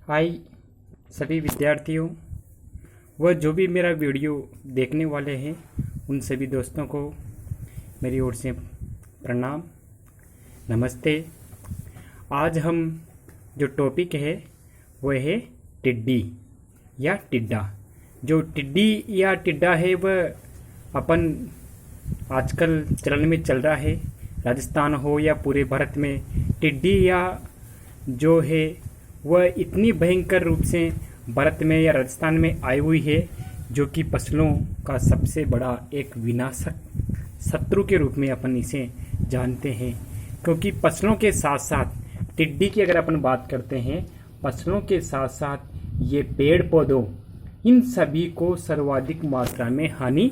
हाय सभी विद्यार्थियों व जो भी मेरा वीडियो देखने वाले हैं उन सभी दोस्तों को मेरी ओर से प्रणाम, नमस्ते। आज हम जो टॉपिक है वह है टिड्डी या टिड्डा। जो टिड्डी या टिड्डा है वह अपन आजकल चलन में चल रहा है। राजस्थान हो या पूरे भारत में टिड्डी या जो है वह इतनी भयंकर रूप से भारत में या राजस्थान में आई हुई है जो कि फसलों का सबसे बड़ा एक विनाशक शत्रु के रूप में अपन इसे जानते हैं। क्योंकि फसलों के साथ साथ टिड्डी की अगर अपन बात करते हैं, फसलों के साथ साथ ये पेड़ पौधों इन सभी को सर्वाधिक मात्रा में हानि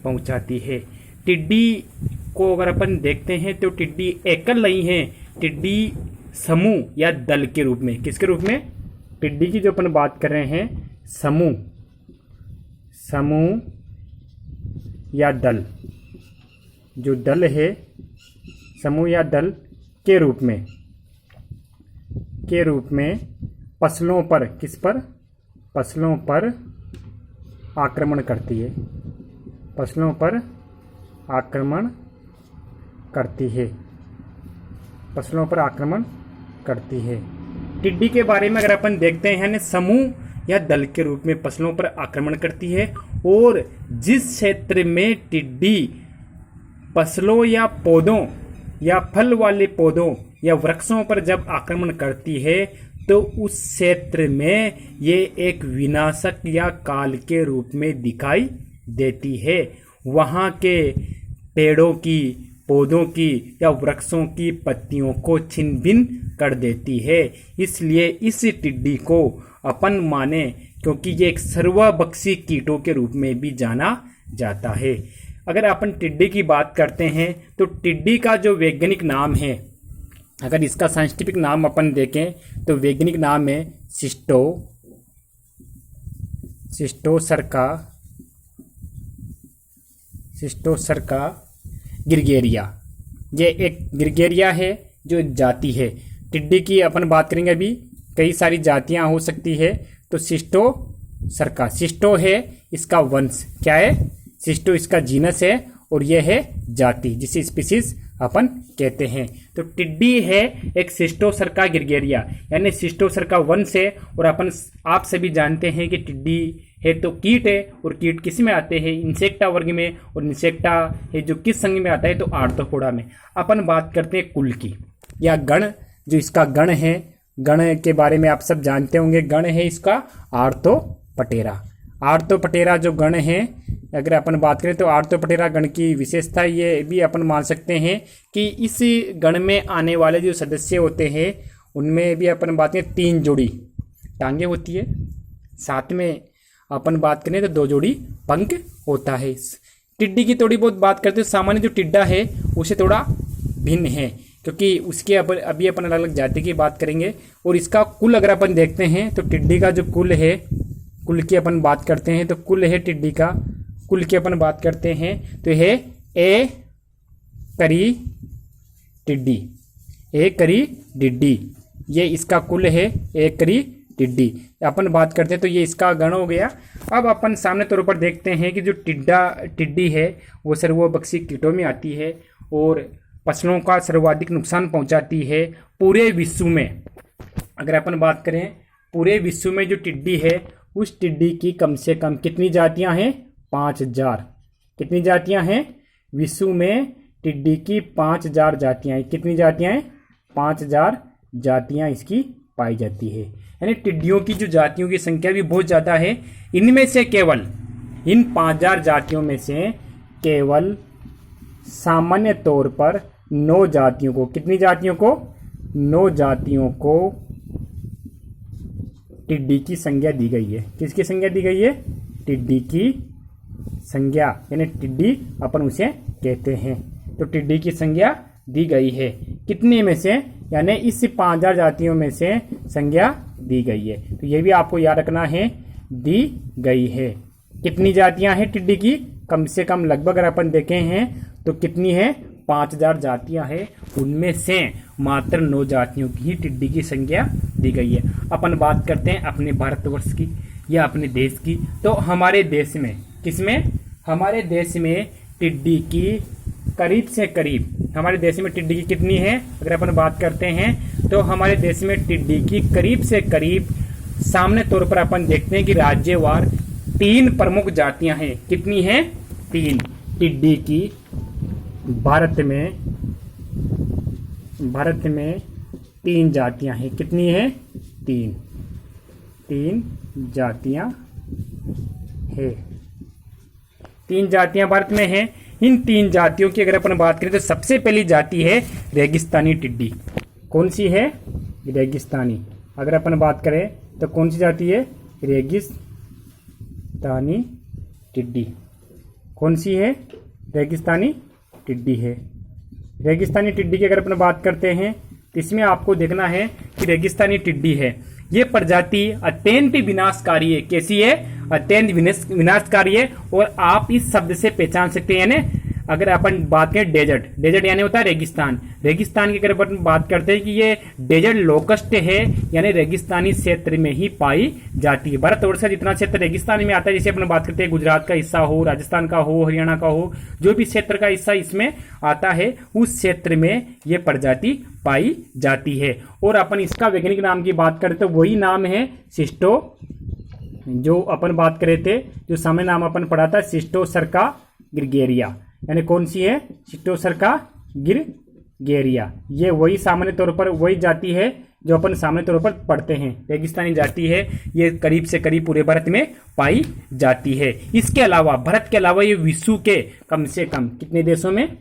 पहुंचाती है। टिड्डी को अगर अपन देखते हैं तो टिड्डी एकल नहीं है, टिड्डी समूह या दल के रूप में। किसके रूप में? टिड्डी की जो अपन बात कर रहे हैं समूह या दल, जो दल है समूह या दल के रूप में फसलों पर, किस पर? फसलों पर आक्रमण करती है, फसलों पर आक्रमण करती है, फसलों पर आक्रमण करती है। टिड्डी के बारे में अगर अपन देखते हैं, समूह या दल के रूप में फसलों पर आक्रमण करती है। और जिस क्षेत्र में टिड्डी फसलों या पौधों या फल वाले पौधों या वृक्षों पर जब आक्रमण करती है तो उस क्षेत्र में ये एक विनाशक या काल के रूप में दिखाई देती है। वहाँ के पेड़ों की, पौधों की या वृक्षों की पत्तियों को छिन्न भिन्न कर देती है। इसलिए इस टिड्डी को अपन माने, क्योंकि ये एक सर्वभक्षी कीटों के रूप में भी जाना जाता है। अगर अपन टिड्डी की बात करते हैं तो टिड्डी का जो वैज्ञानिक नाम है, अगर इसका साइंटिफिक नाम अपन देखें तो वैज्ञानिक नाम है सिस्टोसर्का गिरगेरिया। ये एक गिरगेरिया है जो जाति है टिड्डी की। अपन बात करेंगे, अभी कई सारी जातियां हो सकती है। तो सिस्टोसर्का, सिस्टो है इसका वंश, क्या है? सिस्टो इसका जीनस है और यह है जाति, जिसे स्पीसीज अपन कहते हैं। तो टिड्डी है एक सिस्टोसर्का गिरगेरिया, यानी सिस्टोसर्का वंश है। और आप सभी जानते हैं कि टिड्डी है तो कीट है, और कीट किस में आते हैं? इंसेक्टा वर्ग में। और इंसेक्टा है जो किस संघ में आता है? तो आर्थ्रोपोडा में। अपन बात करते हैं कुल की या गण, जो इसका गण है, गण के बारे में आप सब जानते होंगे। गण है इसका आर्थ्रोपटेरा। आर्थ्रोपटेरा जो गण है, अगर अपन बात करें तो आर्थ्रोपटेरा गण की विशेषता ये भी अपन मान सकते हैं कि इस गण में आने वाले जो सदस्य होते हैं उनमें भी अपन बात करें 3 जोड़ी टांगे होती है, साथ में अपन बात करें तो 2 जोड़ी पंख होता है। टिड्डी की थोड़ी बहुत बात करते हैं, सामान्य जो टिड्डा है उसे थोड़ा भिन्न है, क्योंकि उसके अभी अपन अलग अलग जाति की बात करेंगे। और इसका कुल अगर अपन देखते हैं तो टिड्डी का जो कुल है, कुल की अपन बात करते हैं तो कुल है टिड्डी का, कुल की अपन बात करते हैं तो है ए करी टिड्डी, ये इसका कुल है ए करी टिड्डी। अपन बात करते हैं तो ये इसका गण हो गया। अब अपन सामने तौर पर देखते हैं कि जो टिड्डी है वो सर्वभक्षी कीटों में आती है और फसलों का सर्वाधिक नुकसान पहुंचाती है पूरे विश्व में। अगर अपन बात करें पूरे विश्व में जो टिड्डी है, उस टिड्डी की कम से कम कितनी जातियां हैं? 5000। कितनी जातियां हैं? विश्व में टिड्डी की 5000 जातियां हैं। कितनी जातियां हैं? 5000 जातियां इसकी पाई जाती है। यानी टिड्डियों की जो जातियों की संख्या भी बहुत ज़्यादा है। इनमें से केवल, इन 5000 जातियों में से केवल सामान्य तौर पर 9 जातियों को, कितनी जातियों को? 9 जातियों को टिड्डी की संज्ञा दी गई है। किसकी संज्ञा दी गई है? टिड्डी की संज्ञा, यानी टिड्डी अपन उसे कहते हैं। तो टिड्डी की संज्ञा दी गई है कितने में से? यानी इस 5000 जातियों में से संज्ञा दी गई है। तो ये भी आपको याद रखना है, दी गई है। कितनी जातियां हैं टिड्डी की? कम से कम लगभग अगर अपन देखे हैं तो कितनी है? 5000 जातियां हैं। उनमें से मात्र 9 जातियों की ही टिड्डी की संख्या दी गई है। अपन बात करते हैं अपने भारतवर्ष की या अपने देश की, तो हमारे देश में किसमें, हमारे देश में टिड्डी की करीब से करीब, हमारे देश में टिड्डी की कितनी है अगर अपन बात करते हैं तो हमारे देश में टिड्डी की करीब से करीब सामान्य तौर पर अपन देखते हैं कि राज्यवार 3 प्रमुख जातियां हैं। कितनी हैं? 3 टिड्डी की भारत में 3 जातियां हैं। कितनी है? 3 जातियां हैं। 3 जातियां भारत में हैं। इन 3 जातियों की अगर अपन बात करें तो सबसे पहली जाति है रेगिस्तानी टिड्डी। कौन सी है? रेगिस्तानी। अगर अपन बात करें तो कौन सी जाति है? रेगिस्तानी टिड्डी। कौन सी है? रेगिस्तानी टिड्डी है। रेगिस्तानी टिड्डी की अगर अपन बात करते हैं तो इसमें आपको देखना है कि रेगिस्तानी टिड्डी है, ये प्रजाति अत्यंत विनाशकारी है। कैसी है? अत्यंत विनाशकारी है। और आप इस शब्द से पहचान सकते हैं, यानी अगर अपन बात करें डेजर्ट यानी होता है रेगिस्तान। रेगिस्तान की अगर अपन बात करते हैं कि ये डेजर्ट लोकस्ट है, यानी रेगिस्तानी क्षेत्र में ही पाई जाती है। भारतवर्ष का जितना क्षेत्र रेगिस्तान में आता है, जैसे अपन बात करते हैं गुजरात का हिस्सा हो, राजस्थान का हो, हरियाणा का हो, जो भी क्षेत्र का हिस्सा इसमें आता है उस क्षेत्र में ये प्रजाति पाई जाती है। और अपन इसका वैज्ञानिक नाम की बात करें तो वही नाम है सिस्टो, जो अपन बात करे थे, जो सामने नाम अपन पढ़ा था सिस्टोसर्का ग्रिगेरिया, यानी कौन सी है? सिस्टोसर्का ग्रिगेरिया। ये वही सामान्य तौर पर वही जाति है जो अपन सामान्य तौर पर पढ़ते हैं, रेगिस्तानी जाति है। ये करीब से करीब पूरे भारत में पाई जाती है। इसके अलावा भारत के अलावा ये विश्व के कम से कम कितने देशों में?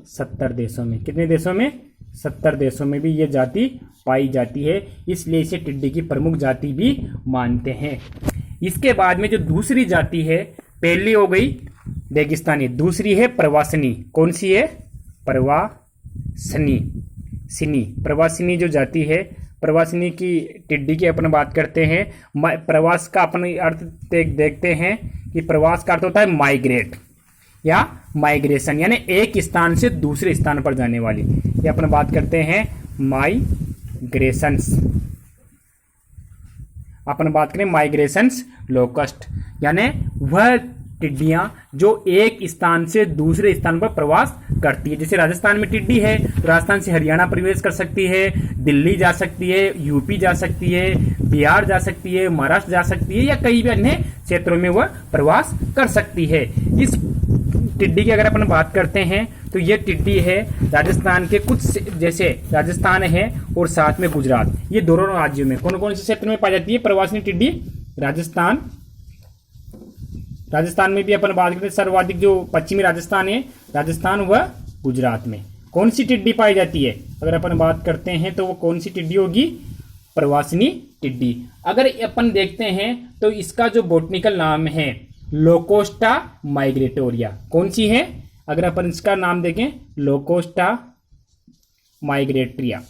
70 देशों में। कितने देशों में? 70 देशों में भी ये जाति पाई जाती है, इसलिए इसे टिड्डी की प्रमुख जाति भी मानते हैं। इसके बाद में जो दूसरी जाति है, पहली हो गई रेगिस्तानी, दूसरी है प्रवासनी। कौन सी है? प्रवासनी जो जाति है, प्रवासनी की टिड्डी की अपन बात करते हैं। प्रवास का अपन अर्थ देखते हैं कि प्रवास का अर्थ होता है माइग्रेट या माइग्रेशन, यानी एक स्थान से दूसरे स्थान पर जाने वाली, ये अपन बात करते हैं माइग्रेशंस। अपन बात करें माइग्रेशंस लोकस्ट, यानी वह टिड्डियां जो एक स्थान से दूसरे स्थान पर प्रवास करती है। जैसे राजस्थान में टिड्डी है तो राजस्थान से हरियाणा प्रवेश कर सकती है, दिल्ली जा सकती है, यूपी जा सकती है, बिहार जा सकती है, महाराष्ट्र जा सकती है, या कई भी अन्य क्षेत्रों में वह प्रवास कर सकती है। इस टिड्डी की अगर अपन बात करते हैं तो ये टिड्डी है राजस्थान के कुछ, जैसे राजस्थान है और साथ में गुजरात, ये दोनों राज्यों में कौन कौन से क्षेत्र में पाई जाती है प्रवासी टिड्डी? राजस्थान में भी अपन बात करते हैं, सर्वाधिक जो पश्चिमी राजस्थान है, राजस्थान व गुजरात में कौन सी टिड्डी पाई जाती है अगर अपन बात करते हैं तो वो कौन सी टिड्डी होगी? प्रवासिनी टिड्डी। अगर अपन देखते हैं तो इसका जो बॉटनिकल नाम है लोकोस्टा माइग्रेटोरिया। कौन सी है? अगर अपन इसका नाम देखें लोकोस्टा माइग्रेटरिया।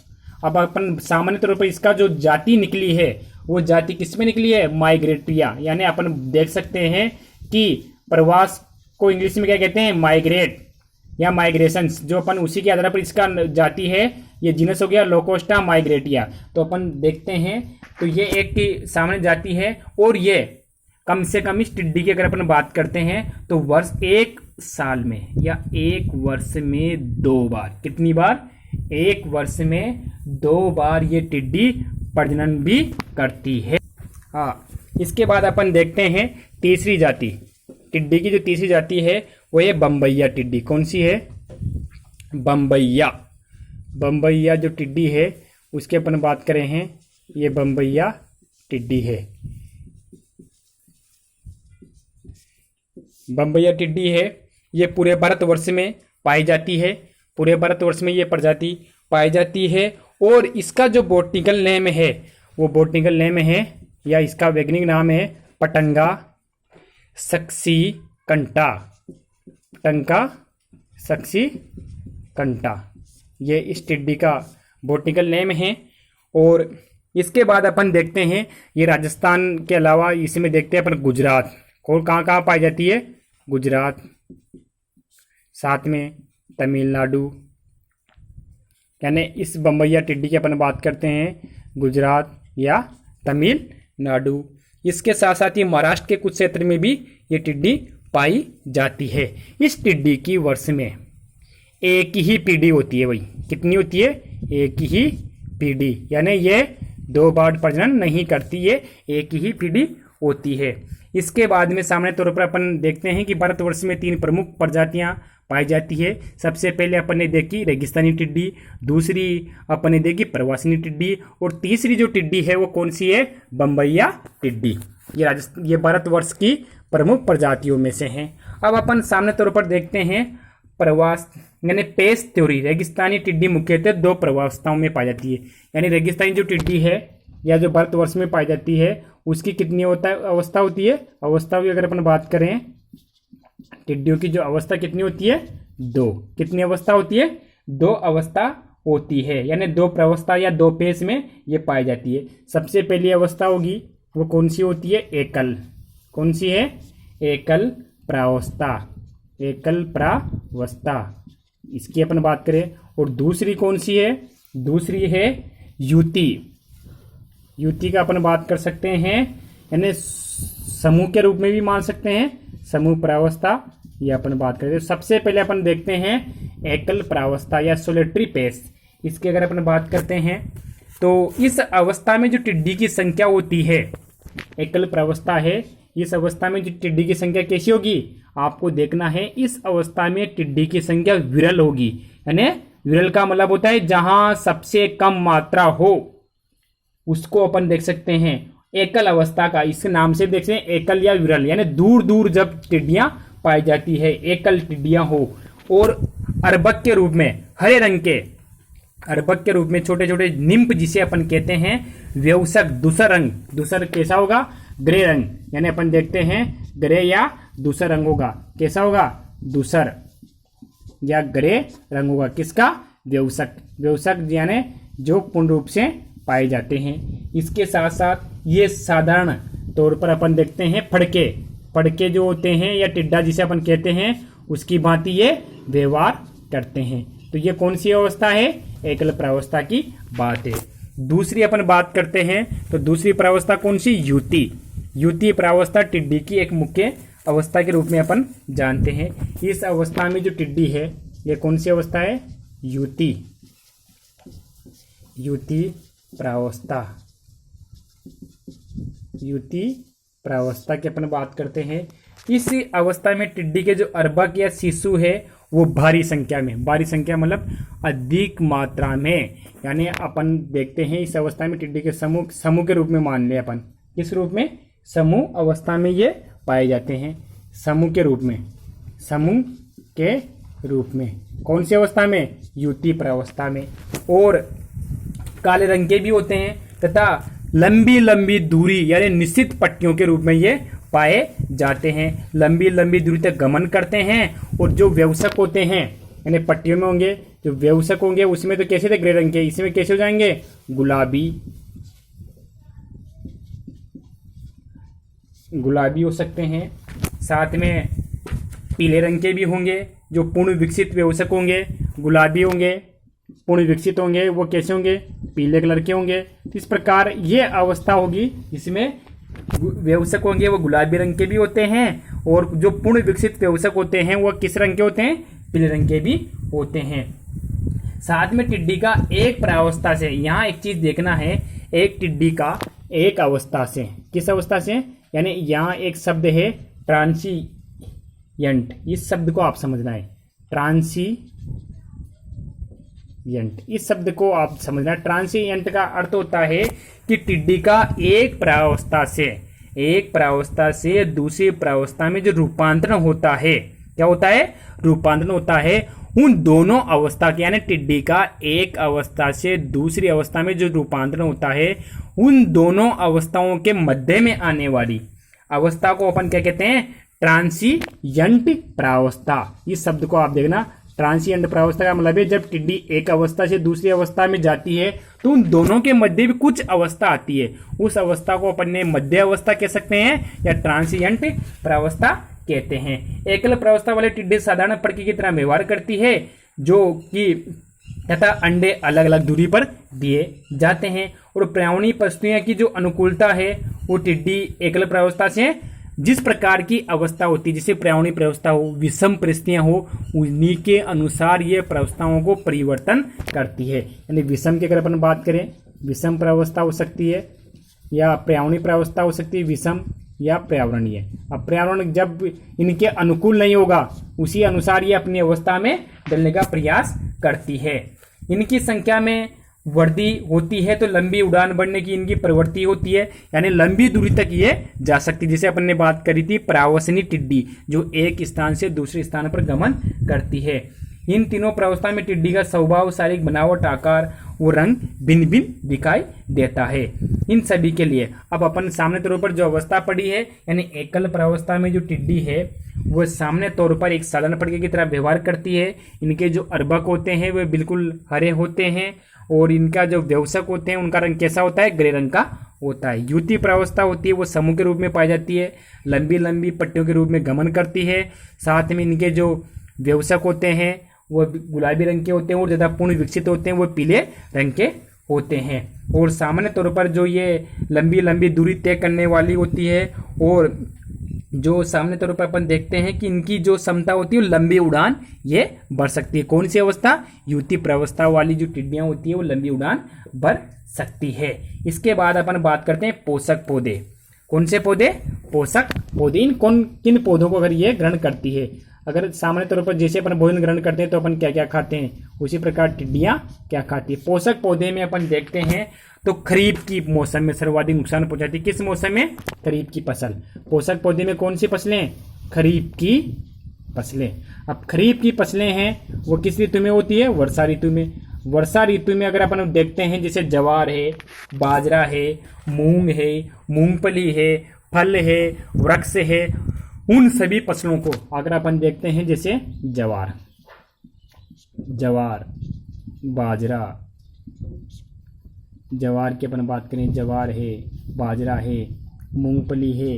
अब अपन सामान्य तौर पर इसका जो जाति निकली है वो जाति किसमें निकली है? माइग्रेटरिया। यानी अपन देख सकते हैं कि प्रवास को इंग्लिश में क्या कहते हैं? माइग्रेट या माइग्रेशंस, जो अपन उसी के आधार पर इसका जाति है, ये जीनस हो गया लोकोस्टा माइग्रेटिया। तो अपन देखते हैं तो ये एक सामान्य जाति है और ये कम से कम इस टिड्डी की अगर अपन बात करते हैं तो वर्ष 1 साल में या 1 वर्ष में 2 बार, कितनी बार? 1 वर्ष में 2 बार ये टिड्डी प्रजनन भी करती है। हाँ, इसके बाद अपन देखते हैं तीसरी जाति, टिड्डी की जो तीसरी जाति है वो ये बम्बैया टिड्डी। कौन सी है? बम्बैया जो टिड्डी है उसकी अपन बात करें हैं, ये बम्बैया टिड्डी है। बम्बैया टिड्डी है, ये पूरे भारतवर्ष में पाई जाती है, पूरे भारतवर्ष में ये प्रजाति पाई जाती है। और इसका जो बॉटनिकल नेम है वो बॉटनिकल नेम है या इसका वैज्ञानिक नाम है पटंगा सक्सीकंटा। पटंगा सक्सीकंटा, ये इस टिड्डी का बॉटनिकल नेम है। और इसके बाद अपन देखते हैं ये राजस्थान के अलावा इसमें देखते हैं अपन गुजरात, और कहाँ कहाँ पाई जाती है? गुजरात, साथ में तमिलनाडु, यानी इस बम्बैया टिड्डी की अपन बात करते हैं गुजरात या तमिलनाडु। इसके साथ साथ ये महाराष्ट्र के कुछ क्षेत्र में भी ये टिड्डी पाई जाती है। इस टिड्डी की वर्ष में एक ही पीढ़ी होती है भाई। कितनी होती है? एक ही पीढ़ी, यानी ये 2 बार प्रजनन नहीं करती, ये एक ही पीढ़ी होती है। इसके बाद में सामान्य तौर पर अपन देखते हैं कि भारतवर्ष में 3 प्रमुख प्रजातियां पाई जाती है। सबसे पहले अपन ने देखी रेगिस्तानी टिड्डी, दूसरी अपन ने देखी प्रवासिनी टिड्डी, और तीसरी जो टिड्डी है वो कौन सी है? बम्बैया टिड्डी। ये भारतवर्ष की प्रमुख प्रजातियों में से हैं। अब अपन सामने तौर पर देखते हैं प्रवास यानी पेस थ्योरी। रेगिस्तानी टिड्डी मुख्यतः 2 प्रवास्थाओं में पाई जाती है। यानी रेगिस्तानी जो टिड्डी है या जो भारतवर्ष में पाई जाती है उसकी कितनी अवस्था होती है? अवस्था की अगर अपन बात करें, टिड्डियों की जो अवस्था कितनी होती है? 2। कितनी अवस्था होती है? 2 अवस्था होती है, यानी 2 प्रवस्था या 2 पेस में ये पाई जाती है। सबसे पहली अवस्था होगी वो कौन सी होती है? एकल। कौन सी है? एकल प्रावस्था। एकल प्रावस्था, इसकी अपन बात करें। और दूसरी कौन सी है? दूसरी है युति। युति का अपन बात कर सकते हैं, यानी समूह के रूप में भी मान सकते हैं, समूह प्रावस्था ये अपन बात करते हैं। सबसे पहले अपन देखते हैं एकल प्रावस्था या सोलिटरी पेस। इसकी अगर अपन बात करते हैं तो इस अवस्था में जो टिड्डी की संख्या होती है, एकल प्रावस्था है, इस अवस्था में जो टिड्डी की संख्या कैसी होगी? आपको देखना है इस अवस्था में टिड्डी की संख्या विरल होगी। यानी विरल का मतलब होता है जहां सबसे कम मात्रा हो, उसको अपन देख सकते हैं एकल अवस्था का। इस नाम से देख सकते हैं एकल या विरल, यानी दूर दूर जब टिड्डियां पाई जाती है, एकल टिड्डियां हो। और अर्भक के रूप में हरे रंग के, अर्भक के रूप में छोटे छोटे निम्फ जिसे अपन कहते हैं, व्यवसक धूसर रंग। धूसर कैसा होगा? ग्रे रंग, यानी अपन देखते हैं ग्रे या धूसर रंग होगा। कैसा होगा? धूसर या ग्रे रंग होगा। किसका? व्यवसक। व्यवसक यानी जो पूर्ण रूप से पाए जाते हैं। इसके साथ साथ ये साधारण तौर पर अपन देखते हैं फड़के। फड़के जो होते हैं या टिड्डा जिसे अपन कहते हैं, उसकी भांति ये व्यवहार करते हैं। तो ये कौन सी अवस्था है? एकल प्रावस्था की बात है। दूसरी अपन बात करते हैं तो दूसरी प्रावस्था कौन सी? युति। युति प्रावस्था टिड्डी की एक मुख्य अवस्था के रूप में अपन जानते हैं। इस अवस्था में जो टिड्डी है ये कौन सी अवस्था है? युति। युति प्रावस्था। युति प्रावस्था की अपन बात करते हैं। इस अवस्था में टिड्डी के जो अर्भक या शिशु है वो भारी संख्या में, भारी संख्या मतलब अधिक मात्रा में, यानी अपन देखते हैं इस अवस्था में टिड्डी के समूह के रूप में मान ले अपन। किस रूप में? समूह अवस्था में ये पाए जाते हैं, समूह के रूप में। समूह के रूप में कौन सी अवस्था में? युति प्रावस्था में। और काले रंग के भी होते हैं तथा लंबी लंबी दूरी यानी निश्चित पट्टियों के रूप में ये पाए जाते हैं। लंबी लंबी दूरी तक गमन करते हैं। और जो व्यवसक होते हैं यानी पट्टियों में होंगे, जो व्यवसक होंगे उसमें तो कैसे थे? ग्रे रंग के। इसमें कैसे हो जाएंगे? गुलाबी। गुलाबी हो सकते हैं। साथ में पीले रंग के भी होंगे, जो पूर्ण विकसित व्यवसक होंगे, गुलाबी होंगे, पूर्ण विकसित होंगे, वो कैसे होंगे? पीले कलर के होंगे। तो इस प्रकार ये अवस्था होगी जिसमें व्यवसक होंगे वो गुलाबी रंग के भी होते हैं, और जो पूर्ण विकसित व्यवसक होते हैं वो किस रंग के होते हैं? पीले रंग के भी होते हैं। साथ में टिड्डी का एक प्रावस्था से, यहाँ एक चीज देखना है, एक टिड्डी का एक अवस्था से, किस अवस्था से? यानी यहाँ एक शब्द है ट्रांसिएंट, इस शब्द को आप समझना है। ट्रांसिएंट, इस शब्द को आप समझना। ट्रांसिएंट का अर्थ होता है कि टिड्डी का एक प्रावस्था से दूसरी प्रावस्था में जो रूपांतरण होता है, क्या होता है? रूपांतरण होता है। उन दोनों अवस्था के, यानी टिड्डी का एक अवस्था से दूसरी अवस्था में जो रूपांतरण होता है, उन दोनों अवस्थाओं के मध्य में आने वाली अवस्था को अपन क्या कहते हैं? ट्रांसिएंट प्रावस्था। इस शब्द को आप देखना। ट्रांसिएंट प्रावस्था का मतलब है जब टिड्डी एक अवस्था से दूसरी अवस्था में जाती है तो उन दोनों के मध्य भी कुछ अवस्था आती है, उस अवस्था को अपन ने मध्य अवस्था कह सकते हैं या ट्रांसिएंट प्रावस्था कहते हैं। एकल प्रावस्था वाले टिड्डी साधारण फड़के की तरह व्यवहार करती है, जो कि तथा अंडे अलग अलग दूरी पर दिए जाते हैं। और प्राणीय परिस्थितियों की जो अनुकूलता है वो टिड्डी एकल प्रावस्था से जिस प्रकार की अवस्था होती है, जिसे प्राणीय प्रावस्था हो, विषम परिस्थितियां हो, उन्हीं के अनुसार ये प्रावस्थाओं को परिवर्तन करती है। यानी विषम की अगर अपन बात करें, विषम प्रावस्था हो सकती है या प्राणीय प्रावस्था हो सकती है, विषम या पर्यावरणीय। अब पर्यावरण जब इनके अनुकूल नहीं होगा उसी अनुसार ये अपनी अवस्था में ढलने का प्रयास करती है। इनकी संख्या में वृद्धि होती है तो लंबी उड़ान बढ़ने की इनकी प्रवृत्ति होती है, यानी लंबी दूरी तक ये जा सकती है। जैसे अपन ने बात करी थी प्रवासिनी टिड्डी जो एक स्थान से दूसरे स्थान पर गमन करती है। इन तीनों प्रावस्था में टिड्डी का स्वभाव, शारीरिक बनावट, आकार वो रंग भिन्न भिन्न दिखाई देता है इन सभी के लिए। अब अपन सामने तौर पर जो अवस्था पड़ी है, यानी एकल प्रावस्था में जो टिड्डी है वो सामने तौर पर एक साधारण पटके की तरह व्यवहार करती है। इनके जो अर्भक होते हैं वे बिल्कुल हरे होते हैं और इनका जो व्यवसक होते हैं उनका रंग कैसा होता है, ग्रे रंग का होता है। युति प्रावस्था होती है वो समूह के रूप में पाई जाती है, लंबी लंबी पट्टियों के रूप में गमन करती है। साथ में इनके जो व्यवसक होते हैं वो गुलाबी रंग के होते हैं और ज़्यादा पूर्ण विकसित होते हैं वो पीले रंग के होते हैं। और सामान्य तौर पर जो ये लंबी लंबी दूरी तय करने वाली होती है और जो सामने तौर पर अपन देखते हैं कि इनकी जो क्षमता होती है लंबी उड़ान ये बढ़ सकती है। कौन सी अवस्था, युति प्रावस्था वाली जो टिड्डियां होती है वो लंबी उड़ान बढ़ सकती है। इसके बाद अपन बात करते हैं पोषक पौधे। कौन से पौधे, पोषक पौधे। इन किन पौधों को अगर ये ग्रहण करती है, अगर सामान्य तौर पर जैसे अपन भोजन ग्रहण करते हैं तो अपन क्या क्या खाते हैं, उसी प्रकार टिड्डियां क्या खाती है। पोषक पौधे में अपन देखते हैं तो खरीफ की मौसम में सर्वाधिक नुकसान पहुंचाती है। किस मौसम में, खरीफ की फसल। पोषक पौधे में कौन सी फसलें, खरीफ की फसलें। अब खरीफ की फसलें हैं वो किस ऋतु में होती है, वर्षा ऋतु में। वर्षा ऋतु में अगर अपन देखते हैं जैसे ज्वार है, बाजरा है, मूंग है, मूंगफली है, फल है, वृक्ष है, उन सभी फसलों को अगर अपन देखते हैं जैसे ज्वार, बाजरा, ज्वार की अपन बात करें, ज्वार है, बाजरा है, मूंगफली है,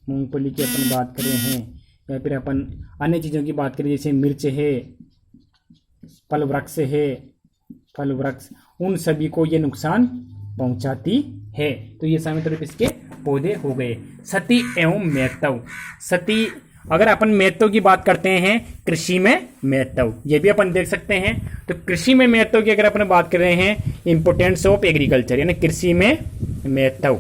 मूंगफली की अपन बात करें हैं, या फिर अपन अन्य चीज़ों की बात करें जैसे मिर्च है, फल वृक्ष है, फल वृक्ष, उन सभी को ये नुकसान पहुंचाती है। तो ये सामने तरफ इसके पौधे हो गए। सती एवं महत्व। सती अगर अपन महत्व की बात करते हैं, कृषि में महत्व ये भी अपन देख सकते हैं। तो कृषि में महत्व की अगर अपन बात कर रहे हैं, इंपोर्टेंस ऑफ एग्रीकल्चर, यानी कृषि में महत्व।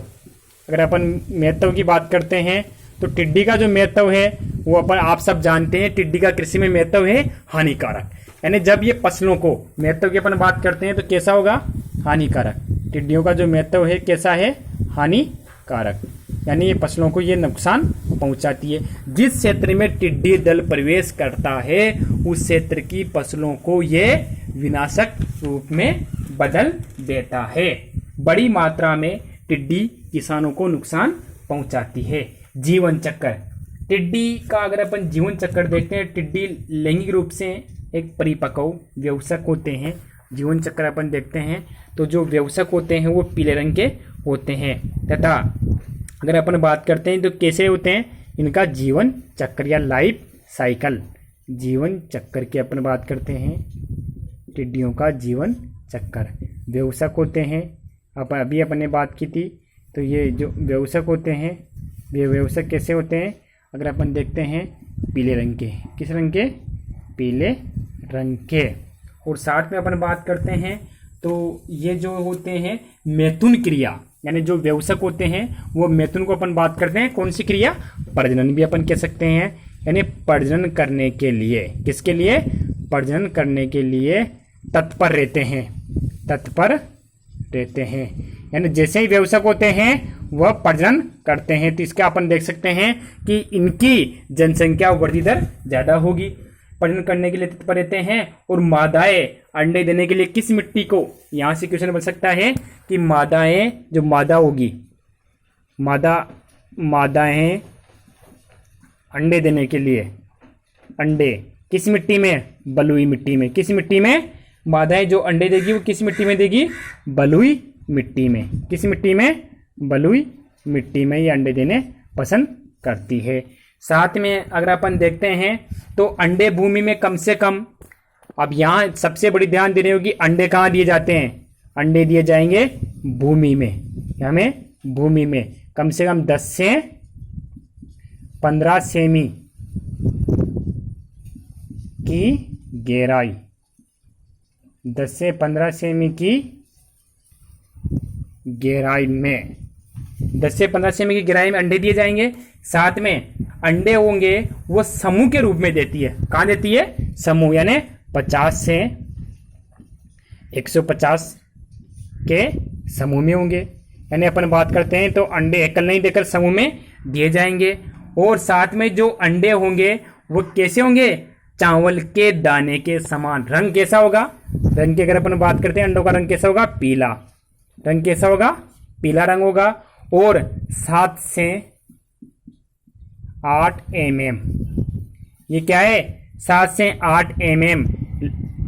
अगर अपन महत्व की बात करते हैं तो टिड्डी का जो महत्व है वो अपन आप सब जानते हैं, टिड्डी का कृषि में महत्व है हानिकारक। यानी जब ये फसलों को महत्व की अपन बात करते हैं तो कैसा होगा, हानिकारक। टिड्डियों का जो महत्व है कैसा है, हानिकारक, यानी ये फसलों को ये नुकसान पहुंचाती है। जिस क्षेत्र में टिड्डी दल प्रवेश करता है उस क्षेत्र की फसलों को ये विनाशक रूप में बदल देता है। बड़ी मात्रा में टिड्डी किसानों को नुकसान पहुंचाती है। जीवन चक्र। टिड्डी का अगर अपन जीवन चक्र देखते हैं, टिड्डी लैंगिक रूप से एक परिपक्व व्यवसक होते हैं। जीवन चक्र अपन देखते हैं तो जो व्यवसक होते हैं वो पीले रंग के होते हैं, तथा अगर अपन बात करते हैं तो कैसे होते हैं, इनका जीवन चक्र या लाइफ साइकिल। जीवन चक्र की अपन बात करते हैं, टिड्डियों का जीवन चक्र। व्यवसक होते हैं, अभी अपन ने बात की थी, तो ये जो व्यवसक होते हैं ये व्यवसक कैसे होते हैं, अगर अपन देखते हैं पीले रंग के। किस रंग के, पीले रंग के। और साथ में अपन बात करते हैं तो ये जो होते हैं मैथुन क्रिया, यानी जो व्यवसक होते हैं वो मैथुन को अपन बात करते हैं, कौन सी क्रिया, प्रजनन भी अपन कह सकते हैं। यानी प्रजनन करने के लिए, किसके लिए, प्रजनन करने के लिए तत्पर रहते हैं, तत्पर रहते हैं। यानी जैसे ही व्यवसक होते हैं वह प्रजनन करते हैं, तो इसका अपन देख सकते हैं कि इनकी जनसंख्या वृद्धि दर ज़्यादा होगी। प्रजनन करने के लिए तत्पर रहते हैं। और मादाएं अंडे देने के लिए किस मिट्टी को, यहाँ से क्वेश्चन बन सकता है कि मादाएं, जो मादा होगी, मादाएं अंडे देने के लिए अंडे किस मिट्टी में, बलुई मिट्टी में। किस मिट्टी में मादाएं जो अंडे देगी वो किस मिट्टी में देगी, बलुई मिट्टी में। किस मिट्टी में, बलुई मिट्टी में ये अंडे देने पसंद करती है। साथ में अगर अपन देखते हैं तो अंडे भूमि में कम से कम अब यहाँ सबसे बड़ी ध्यान देनी होगी, अंडे कहाँ दिए जाते हैं? अंडे दिए जाएंगे भूमि में। हमें भूमि में कम से कम 10 से 15 सेमी की गहराई, 10 से 15 सेमी की गहराई में, 10 से 15 सेमी की गहराई में अंडे दिए जाएंगे। साथ में अंडे होंगे वो समूह के रूप में देती है। कहाँ देती है? समूह, यानी 50 से 150 के समूह में होंगे। यानी अपन बात करते हैं तो अंडे एकल नहीं देकर समूह में दिए जाएंगे। और साथ में जो अंडे होंगे वो कैसे होंगे? चावल के दाने के समान। रंग कैसा होगा? रंग की अगर अपन बात करते हैं, अंडों का रंग कैसा होगा? पीला। रंग कैसा होगा? पीला रंग होगा। और 7 से 8 mm, ये क्या है? 7 से 8 mm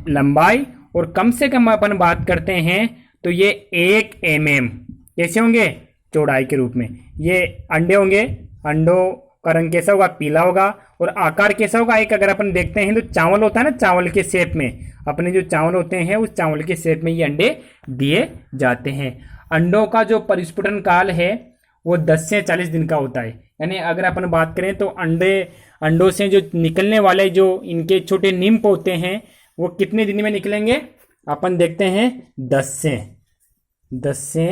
लंबाई। और कम से कम अपन बात करते हैं तो ये 1 mm कैसे होंगे? चौड़ाई के रूप में ये अंडे होंगे। अंडों का रंग कैसा होगा? पीला होगा। और आकार कैसा होगा? एक अगर अपन देखते हैं तो चावल होता है ना, चावल के शेप में, अपने जो चावल होते हैं उस चावल के शेप में ये अंडे दिए जाते हैं। अंडों का जो परिस्फुटन काल है वो 10 से 40 दिन का होता है। यानी अगर अपन बात करें तो अंडों से जो निकलने वाले जो इनके छोटे निम्फ होते हैं वो कितने दिन में निकलेंगे? अपन देखते हैं 10 से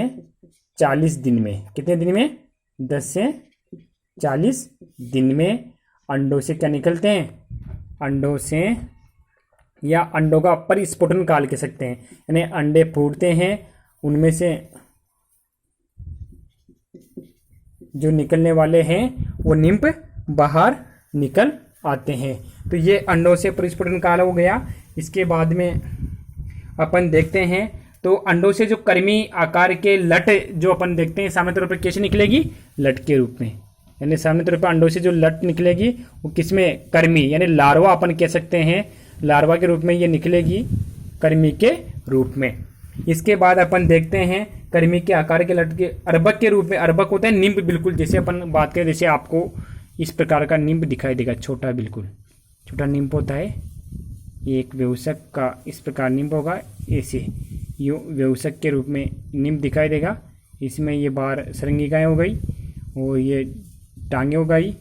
40 दिन में। कितने दिन में? 10 से 40 दिन में अंडों से क्या निकलते हैं? अंडों से, या अंडों का परिस्फुटन काल कह सकते हैं। यानी अंडे फूटते हैं, उनमें से जो निकलने वाले हैं वो निम्फ बाहर निकल आते हैं। तो ये अंडों से परिस्फुटन काल हो गया। इसके बाद में अपन देखते हैं तो अंडों से जो कर्मी आकार के लट जो अपन देखते हैं सामान्य तौर पर कैसे निकलेगी? लट के रूप में। यानी सामान्य तौर पर अंडों से जो लट निकलेगी वो किसमें? कर्मी, यानी लार्वा अपन कह सकते हैं। लार्वा के रूप में ये निकलेगी, कर्मी के रूप में। इसके बाद अपन देखते हैं कर्मी के आकार के लट के अर्भक के रूप में। अर्भक होता है निम्ब, बिल्कुल जैसे अपन बात करें, जैसे आपको इस प्रकार का निम्ब दिखाई देगा, छोटा, बिल्कुल छोटा निम्ब होता है। एक व्यवसक का इस प्रकार निम्ब होगा, ऐसे यूँ व्यवसक के रूप में निम्ब दिखाई देगा। इसमें ये बाहर सरंगिकाएँ हो गई और ये टांगे हो गई,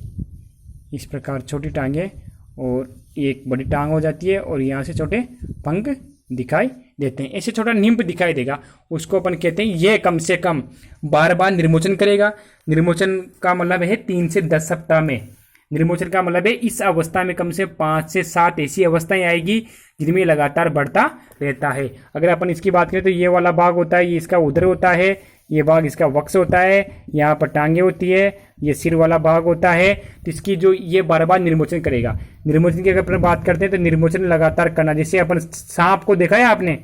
इस प्रकार छोटी टांगे, और एक बड़ी टांग हो जाती है और यहाँ से छोटे पंख दिखाई देते हैं। ऐसे छोटा निम्ब दिखाई देगा, उसको अपन कहते हैं ये कम से कम बार बार निर्मोचन करेगा। निर्मोचन का मतलब है 3 से 10 सप्ताह में। निर्मोचन का मतलब है इस अवस्था में कम से 5 से 7 ऐसी अवस्थाएं आएगी जिनमें लगातार बढ़ता रहता है। अगर अपन इसकी बात करें तो ये वाला भाग होता है, ये इसका उदर होता है, ये भाग इसका वक्ष होता है, यहाँ पर टांगे होती है, ये सिर वाला भाग होता है। तो इसकी जो ये बार बार निर्मोचन करेगा। निर्मोचन की अगर अपन बात करते हैं तो निर्मोचन लगातार करना, जैसे अपन सांप को देखा है आपने,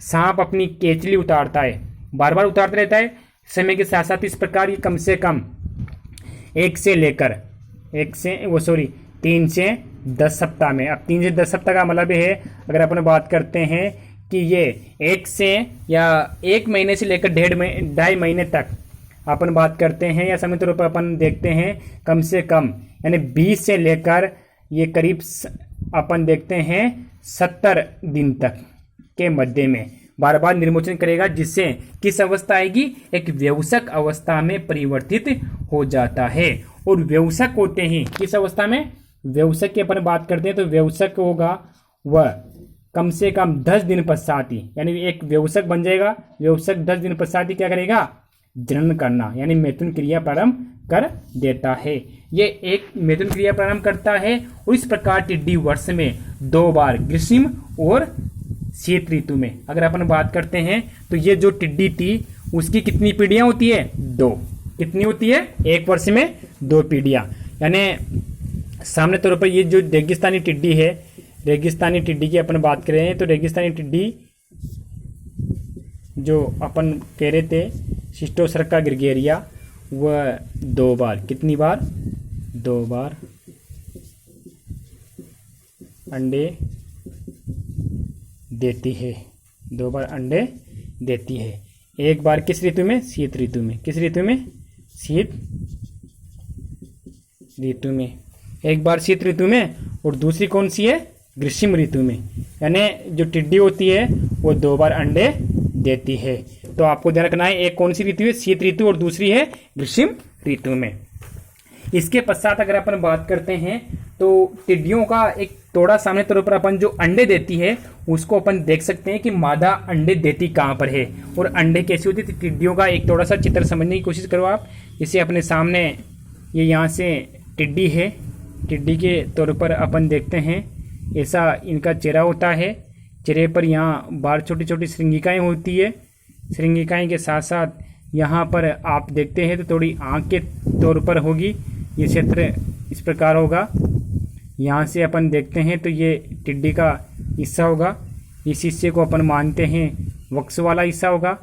सांप अपनी केचली उतारता है, बार बार उतारता रहता है समय के साथ साथ। इस प्रकार ये कम से कम 3 से 10 सप्ताह में। अब 3 से 10 सप्ताह का मतलब है, अगर अपन बात करते हैं कि ये 1 महीने से लेकर 2.5 महीने तक अपन बात करते हैं, या समय तौर पर अपन देखते हैं कम से कम, यानी 20 से लेकर ये करीब अपन देखते हैं 70 दिन तक के मध्य में बार बार निर्मोचन करेगा, जिससे किस अवस्था आएगी? एक व्यवसक अवस्था में परिवर्तित हो जाता है। और व्यवसक होते हैं किस अवस्था में? व्यवसक की अपन बात करते हैं तो व्यवसक होगा वह कम से कम 10 दिन पश्चात ही, यानी एक व्यवसक बन जाएगा। व्यवसक 10 दिन पश्चात ही क्या करेगा? जनन करना, यानी मैथुन क्रिया प्रारंभ कर देता है। ये एक मैथुन क्रिया प्रारंभ करता है। और इस प्रकार टिड्डी वर्ष में 2 बार, ग्रीष्म और शीत ऋतु में अगर अपन बात करते हैं तो ये जो टिड्डी थी उसकी कितनी पीढ़ियां होती है? 2। कितनी होती है? एक वर्ष में 2 पीढ़ियां। यानी सामने तौर पर ये जो रेगिस्तानी टिड्डी है, रेगिस्तानी टिड्डी की अपन बात कर रहे हैं तो रेगिस्तानी टिड्डी जो अपन कह रहे थे शिस्टोसर्का ग्रिगेरिया, वह 2 बार, कितनी बार? 2 बार अंडे देती है। 2 बार अंडे देती है। एक बार किस ऋतु में? शीत ऋतु में। किस ऋतु में? शीत ऋतु में। एक बार शीत ऋतु में, और दूसरी कौन सी है? ग्रीष्म ऋतु में, यानी जो टिड्डी होती है वो 2 बार अंडे देती है। तो आपको ध्यान रखना है, एक कौन सी ऋतु है, शीत ऋतु, और दूसरी है ग्रीष्म ऋतु में। इसके पश्चात अगर अपन बात करते हैं तो टिड्डियों का एक थोड़ा सामने तौर पर अपन जो अंडे देती है उसको अपन देख सकते हैं कि मादा अंडे देती कहाँ पर है और अंडे कैसी होती है। टिड्डियों का एक थोड़ा सा चित्र समझने की कोशिश करो आप। इसे अपने सामने ये यहाँ से टिड्डी है, टिड्डी के तौर पर अपन देखते हैं ऐसा इनका चेहरा होता है। चेहरे पर यहाँ बाहर छोटी छोटी श्रृंगिकाएँ होती है। श्रृंगिकाएँ के साथ साथ यहाँ पर आप देखते हैं तो थोड़ी आँख के तौर पर होगी। ये क्षेत्र इस प्रकार होगा। यहाँ से अपन देखते हैं तो ये टिड्डी का हिस्सा होगा। इस हिस्से को अपन मानते हैं वक्ष वाला हिस्सा होगा।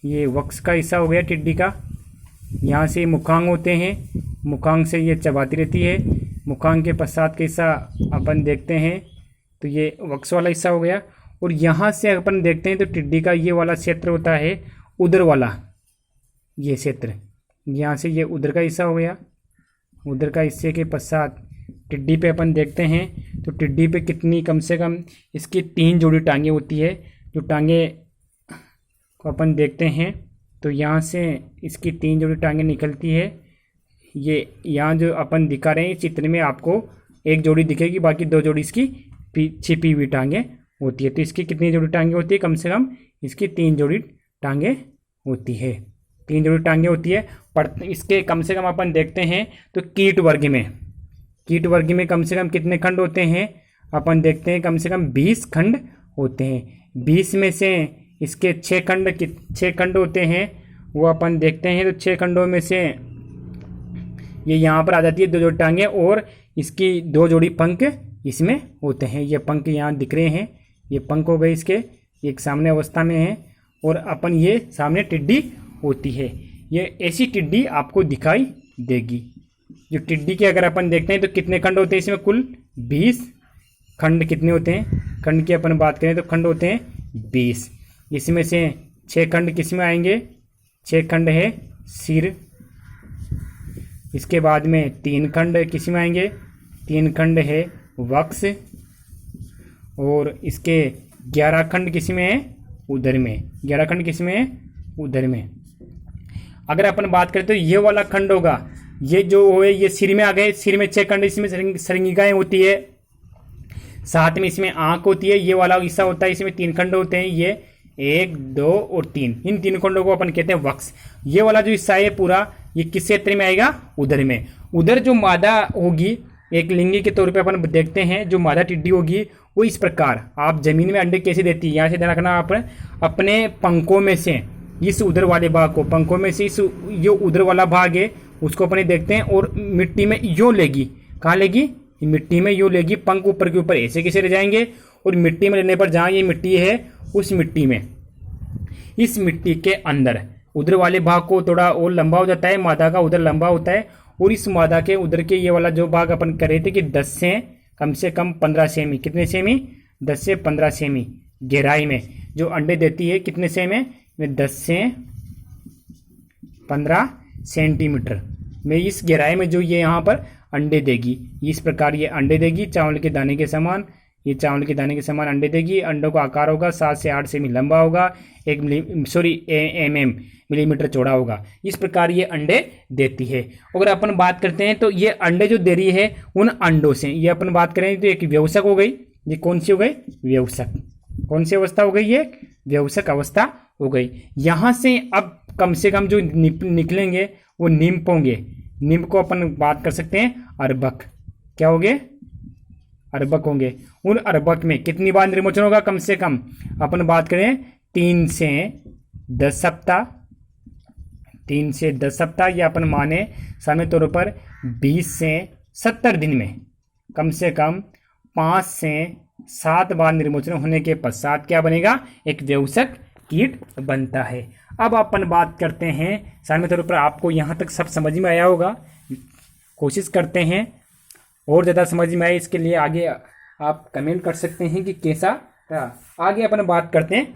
ये वक्ष का हिस्सा हो गया टिड्डी का। यहाँ से मुखांग होते हैं, मुखांग से ये चबाती रहती है। मुखांग के पश्चात का हिस्सा अपन देखते हैं तो ये वक्ष वाला हिस्सा हो गया। और यहाँ से अपन देखते हैं तो टिड्डी का ये वाला क्षेत्र होता है उदर वाला, ये क्षेत्र। यहाँ से ये उदर का हिस्सा हो गया। उदर का हिस्से के पश्चात टिड्डी पे अपन देखते हैं तो टिड्डी पे कितनी, कम से कम इसकी 3 जोड़ी टांगे होती है। जो टांगे को अपन देखते हैं तो यहाँ से इसकी 3 जोड़ी टांगे निकलती है। ये यहाँ जो अपन दिखा रहे हैं चित्र में आपको 1 जोड़ी दिखेगी, बाकी 2 जोड़ी इसकी छिपी हुई टांगे होती है। तो इसकी कितनी जोड़ी टांगे होती है, कम से कम इसकी 3 जोड़ी टांगे होती है। 3 जोड़ी टांगे होती है। पर इसके कम से कम अपन देखते हैं तो कीट वर्ग में कम से कम कितने खंड होते हैं, अपन देखते हैं कम से कम 20 खंड होते हैं। 20 में से इसके 6 खंड होते हैं, वो अपन देखते हैं तो 6 खंडों में से ये यहाँ पर आ जाती है 2 जोड़ी टांगे और इसकी 2 जोड़ी पंख इसमें होते हैं। ये पंख यहाँ दिख रहे हैं, ये पंख हो गए इसके, एक सामने अवस्था में है। और अपन ये सामने टिड्डी होती है। ये ऐसी टिड्डी आपको दिखाई देगी। जो टिड्डी के अगर अपन देखते हैं तो कितने खंड होते हैं इसमें, कुल 20 खंड कितने होते हैं, खंड की अपन बात करें तो खंड होते हैं 20। इसमें से 6 खंड किस में आएंगे, 6 खंड है सिर। इसके बाद में 3 खंड किस में आएंगे, 3 खंड है वक्ष। और इसके 11 खंड किस में है, उदर में। 11 खंड किस में है, उदर में। अगर अपन बात करें तो ये वाला खंड होगा, ये जो है ये सिर में आ गए। सिर में 6 खंड, इसमें श्रृंगिकाएं होती है, साथ में इसमें आंख होती है। ये वाला हिस्सा होता है, इसमें 3 खंड होते हैं, ये 1, 2 और 3। इन 3 खंडों को अपन कहते हैं वक्ष। ये वाला जो हिस्सा है पूरा, ये किस क्षेत्र में आएगा, उदर में। उदर जो मादा होगी, एक लिंगी के तौर पे अपन देखते हैं, जो मादा टिड्डी होगी वो इस प्रकार, आप जमीन में अंडे कैसे देती है, यहाँ से ध्यान रखना। आप अपने पंखों में से इस उदर वाले भाग को, पंखों में से इस जो उदर वाला भाग है उसको अपने देखते हैं और मिट्टी में यूं लेगी। कहाँ लेगी, मिट्टी में यूं लेगी। पंख ऊपर के ऊपर ऐसे कैसे रह जाएंगे और मिट्टी में रहने पर जहाँ ये मिट्टी है उस मिट्टी में, इस मिट्टी के अंदर उदर वाले भाग को थोड़ा और लंबा हो जाता है। मादा का उदर लंबा होता है और इस मादा के उदर के ये वाला जो भाग अपन कर रहे थे कि 10 से कम 15 सेमी, कितने सेमी, 10 से 15 सेमी गहराई में जो अंडे देती है। कितने सेमी में, 10 से 15 सेंटीमीटर में इस गहराई में जो ये यहाँ पर अंडे देगी। इस प्रकार ये अंडे देगी चावल के दाने के समान। ये चावल के दाने के समान अंडे देगी। अंडों का आकार होगा 7 से 8 सेमी लंबा होगा, मिलीमीटर चौड़ा होगा। इस प्रकार ये अंडे देती है। अगर अपन बात करते हैं तो ये अंडे जो दे रही है उन अंडों से, ये अपन बात करें तो एक व्यवसक हो गई। ये कौन सी हो गई, व्यवसक। कौन सी अवस्था हो गई, ये व्यवसक अवस्था हो गई। यहाँ से अब कम से कम जो निकलेंगे वो निम्फ होंगे। निम्फ को अपन बात कर सकते हैं अर्भक। क्या होंगे, अर्भक होंगे। उन अर्भक में कितनी बार निर्मोचन होगा, कम से कम अपन बात करें 3 से 10 सप्ताह। 3 से 10 सप्ताह या अपन माने सामान्य तौर पर 20 से 70 दिन में कम से कम 5 से 7 बार निर्मोचन होने के पश्चात क्या बनेगा, एक व्यवसक कीट बनता है। अब अपन बात करते हैं, सामान्य तौर पर आपको यहाँ तक सब समझ में आया होगा। कोशिश करते हैं और ज़्यादा समझ में आए, इसके लिए आगे आप कमेंट कर सकते हैं कि कैसा रहा। आगे अपन बात करते हैं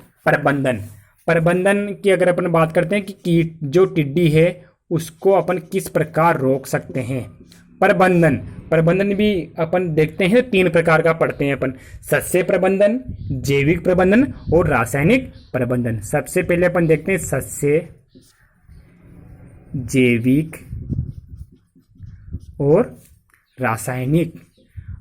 प्रबंधन की। अगर अपन बात करते हैं कि कीट जो टिड्डी है उसको अपन किस प्रकार रोक सकते हैं। प्रबंधन, प्रबंधन भी अपन देखते हैं 3 प्रकार का पढ़ते हैं अपन, सस्य प्रबंधन, जैविक प्रबंधन और रासायनिक प्रबंधन। सबसे पहले अपन देखते हैं सस्य, जैविक और रासायनिक।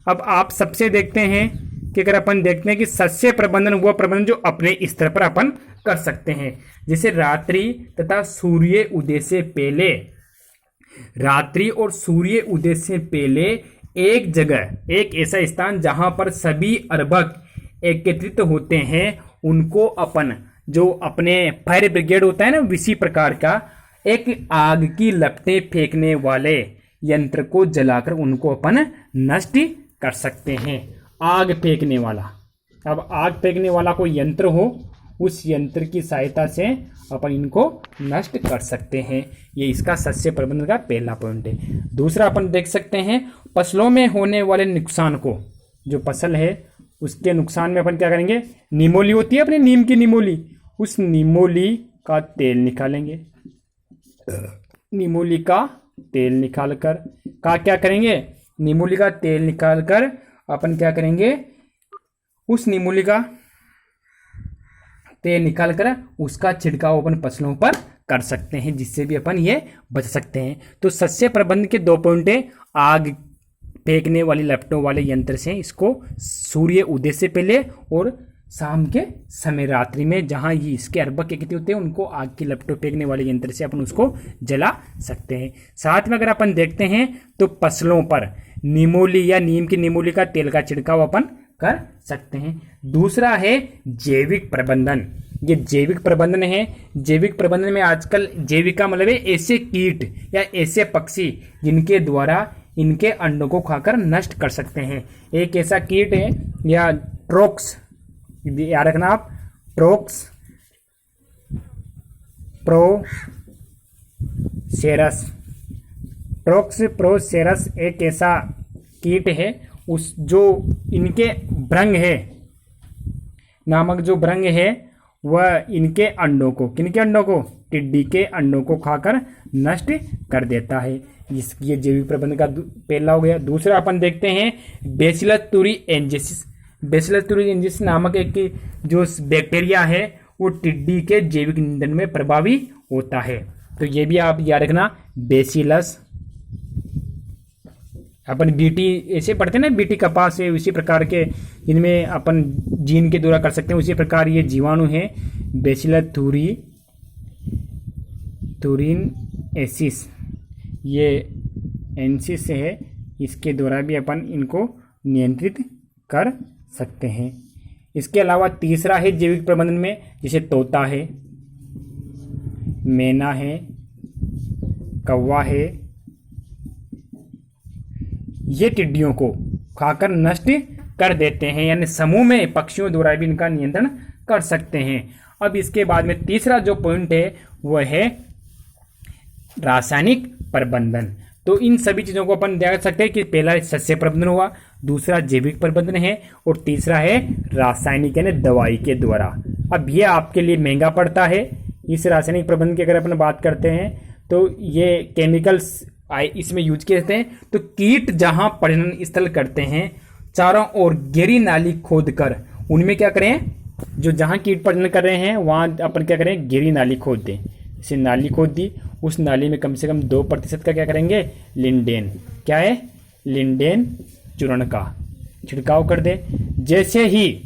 अब आप सबसे देखते हैं कि अगर अपन देखते हैं कि सस्य प्रबंधन हुआ प्रबंधन जो अपने स्तर पर अपन कर सकते हैं, जैसे रात्रि तथा सूर्य उदय से पहले, रात्रि और सूर्य उदय से पहले एक जगह, एक ऐसा स्थान जहां पर सभी अर्भक एकत्रित होते हैं, उनको अपन जो अपने फायर ब्रिगेड होता है ना, इसी प्रकार का एक आग की लपटें फेंकने वाले यंत्र को जलाकर उनको अपन नष्ट कर सकते हैं। आग फेंकने वाला, अब आग फेंकने वाला कोई यंत्र हो, उस यंत्र की सहायता से अपन इनको नष्ट कर सकते हैं। ये इसका सस्य प्रबंधन का पहला पॉइंट है। दूसरा अपन देख सकते हैं फसलों में होने वाले नुकसान को, जो फसल है उसके नुकसान में अपन क्या करेंगे, निमोली होती है अपने नीम की निमोली, उस निमोली का तेल निकालेंगे। निमोली का तेल निकाल कर क्या करेंगे, निमोली का तेल निकाल कर अपन क्या करेंगे, उस निमोली का तेल निकाल कर उसका छिड़काव अपन फसलों पर कर सकते हैं, जिससे भी अपन ये बच सकते हैं। तो सस्य प्रबंधन के 2 पॉइंट है, आग फेंकने वाली लपटों वाले यंत्र से इसको सूर्य उदय से पहले और शाम के समय रात्रि में जहां ये इसके अर्भक एकत्रित होते हैं, उनको आग की लपटों फेंकने वाले यंत्र से अपन उसको जला सकते हैं। साथ में अगर अपन देखते हैं तो फसलों पर निमोली या नीम की निमोली का तेल का छिड़काव अपन कर सकते हैं। दूसरा है जैविक प्रबंधन। ये जैविक प्रबंधन है। जैविक प्रबंधन में आजकल जैविक का मतलब है ऐसे कीट या ऐसे पक्षी जिनके द्वारा इनके अंडों को खाकर नष्ट कर सकते हैं। एक ऐसा कीट है या ट्रोक्स, याद रखना आप, ट्रोक्स प्रोसेरस, ट्रोक्स प्रोसेरस एक ऐसा कीट है, उस जो इनके भ्रंग है नामक जो भ्रंग है वह इनके अंडों को, किनके अंडों को, टिड्डी के अंडों को खाकर नष्ट कर देता है। ये जैविक प्रबंधन का पहला हो गया। दूसरा अपन देखते हैं बेसिलस तुरीनजेंसिस। बेसिलस तुरीनजेंसिस नामक एक जो बैक्टीरिया है वो टिड्डी के जैविक ईंधन में प्रभावी होता है। तो ये भी आप याद रखना, बेसिलस, अपन बीटी ऐसे पढ़ते हैं ना, बीटी कपास है, उसी प्रकार के इनमें अपन जीन के द्वारा कर सकते हैं, उसी प्रकार ये जीवाणु है बेसिलस तुरीनएसिस, ये एंसिस है, इसके द्वारा भी अपन इनको नियंत्रित कर सकते हैं। इसके अलावा तीसरा है जैविक प्रबंधन में, जैसे तोता है, मैना है, कौवा है, ये टिड्डियों को खाकर नष्ट कर देते हैं, यानी समूह में पक्षियों द्वारा भी इनका नियंत्रण कर सकते हैं। अब इसके बाद में तीसरा जो पॉइंट है वह है रासायनिक प्रबंधन। तो इन सभी चीज़ों को अपन देख सकते हैं कि पहला सस्य प्रबंधन हुआ, दूसरा जैविक प्रबंधन है और तीसरा है रासायनिक यानी दवाई के द्वारा। अब ये आपके लिए महंगा पड़ता है। इस रासायनिक प्रबंधन की अगर अपन बात करते हैं तो ये केमिकल्स इसमें यूज किए जाते हैं। तो कीट जहां प्रजनन स्थल करते हैं, चारों ओर गहरी नाली खोद कर उनमें क्या करें, जो जहां कीट प्रजनन कर रहे हैं वहां अपन क्या करें, गहरी नाली खोद दें। जैसे नाली खोद दी, उस नाली में कम से कम 2% का क्या करेंगे, लिंडेन, क्या है, लिंडेन चूर्ण का छिड़काव कर दे। जैसे ही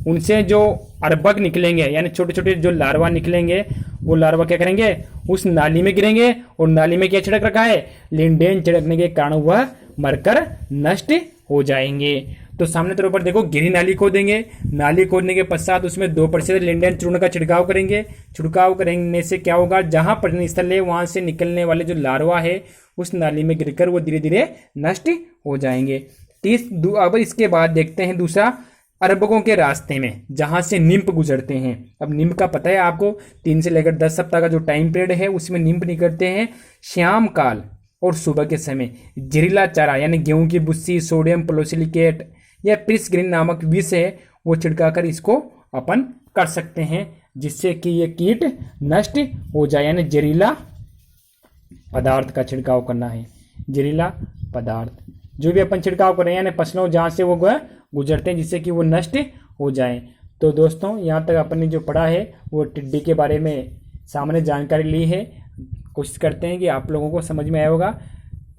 उनसे जो अर्भक निकलेंगे यानी छोटे छोटे जो लार्वा निकलेंगे, वो लार्वा क्या करेंगे, उस नाली में गिरेंगे और नाली में क्या छिड़क रखा है, लिंडेन छिड़कने के कारण वह मरकर नष्ट हो जाएंगे। तो सामने तौर पर देखो, गहरी नाली खोदेंगे, नाली खोदने के पश्चात उसमें 2% लिंडेन चूर्ण का छिड़काव करेंगे। छिड़काव करने से क्या होगा, जहां प्रजनन स्थल है वहां से निकलने वाले जो लार्वा है उस नाली में गिरकर वो धीरे धीरे नष्ट हो जाएंगे। अब इसके बाद देखते हैं दूसरा, अर्भकों के रास्ते में जहां से निम्फ गुजरते हैं। अब निम्फ का पता है आपको, 3 से लेकर 10 सप्ताह का जो टाइम पीरियड है उसमें निम्फ निकलते हैं। शाम काल और सुबह के समय जहरीला चारा यानी गेहूं की भुस्सी, सोडियम प्रोसिलिकेट या प्रिसग्रीन नामक विष है वो छिड़काकर इसको अपन कर सकते हैं, जिससे कि ये कीट नष्ट हो जाए। यानी जहरीला पदार्थ का छिड़काव करना है, जहरीला पदार्थ। जो भी अपन छिड़काव कर रहे हैं यानी फसलों जहाँ से वो गुजरते हैं जिससे कि वो नष्ट हो जाएं। तो दोस्तों यहाँ तक अपन ने जो पढ़ा है वो टिड्डी के बारे में सामान्य जानकारी ली है। कोशिश करते हैं कि आप लोगों को समझ में आया होगा।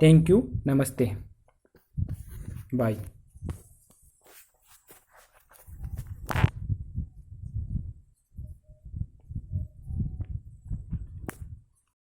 थैंक यू, नमस्ते, बाय।